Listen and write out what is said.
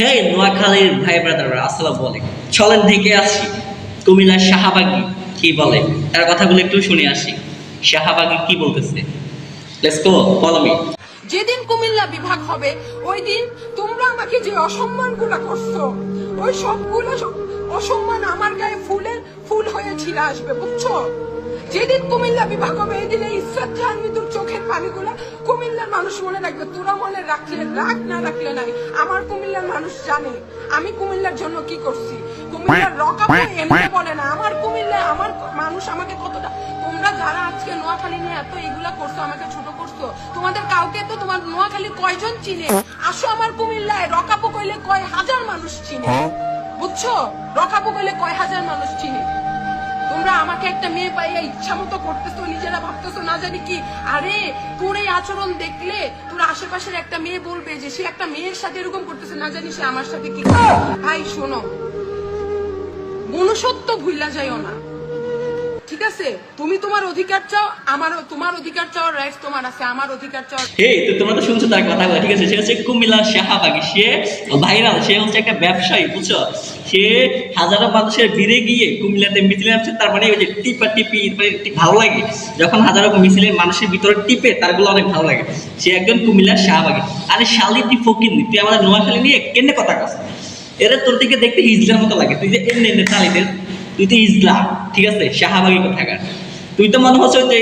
হে নোয়াখালীর ভাই ব্রাদাররা, আসসালামু আলাইকুম। চলেন দেখে আসি কুমিল্লার শাহবাগী কি বলে, তার কথাগুলো একটু শুনে আসি। শাহবাগী কি বলতেছে, লেটস গো, ফলো মি। যেদিন কুমিল্লা বিভাগ হবে ওই দিন তোমরা আমাকে যে অসম্মানগুলো করছো, ওই সবগুলো অসম্মান আমার গায়ে ফুল হয়ে ছিঁড়ে আসবে, বুঝছো? যেদিন কুমিল্লা বিভাগ হবে এই দিনে ইসরাত জাহান মৃত্যুর চোখের পানিগুলা কুমিল্লার মানুষ মনে রাখবে। তোরা মনে রাখলে রাখ, না রাখলে নাই। আমার কুমিল্লার মানুষ জানে আমি কুমিল্লার জন্য কি করছি। কুমিল্লার রকাপে এমনি বলে না, আমার কুমিল্লা আমার মানুষ আমাকে কতটা। তোমরা যারা আজকে নোয়াখালী নিয়ে এত এগুলা করছো, আমাকে ছোট করছো, তোমাদের কাউকে তো তোমার নোয়াখালী কয়জন চিনে? আসো আমার কুমিল্লায়, রকাপো কইলে কয় হাজার মানুষ চিনে, বুঝছো? রকাপো কইলে কয় হাজার মানুষ চিনে। তোমরা আমাকে একটা মেয়ে পাইয়া ইচ্ছা মতো করতেছো, নিজেরা ভাবতেছো না জানি কি। আরে তোর এই আচরণ দেখলে তোর আশেপাশের একটা মেয়ে বলবে যে সে একটা মেয়ের সাথে এরকম করতেছে, না জানি সে আমার সাথে কি করে। ভাই শোনো, মনুষ্যত্ব ভুইলা যাইও না, ঠিক আছে? তুমি তোমার অধিকার চাও, আমারও তোমার অধিকার চাওয়ার রাইটস তোমার আছে, আমার অধিকার চাওয়ার। হে, তো তোমরা তো শুনছো তার কথা, ঠিক আছে? সে হচ্ছে কুমিল্লার শাহবাগী, সে ভাইরাল, সে হচ্ছে একটা ব্যবসায়ী, বুঝছো? সে হাজারো মানুষের ভিড়ে গিয়ে কুমিল্লাতে মিছিলে নামছে। তার মানে ওই যে টিপা টিপি, মানে ভালো লাগে যখন হাজারো মিছিলে মানুষের ভিতরে টিপে, তারগুলো অনেক ভালো লাগে। সে একজন কুমিল্লার শাহবাগী। আরে শালি, তুই ফকির নি, তুই আমাদের নোয়াখালী নিয়ে কেনে কথা কাজ। এরা তোর দিকে দেখতে হিজলার মতো লাগে, তুই যে এমনি তালিদের, তুই তো ইসলাম, ঠিক আছে? শাহবাগী কোথাকার, তুই তো মনে হচ্ছে যে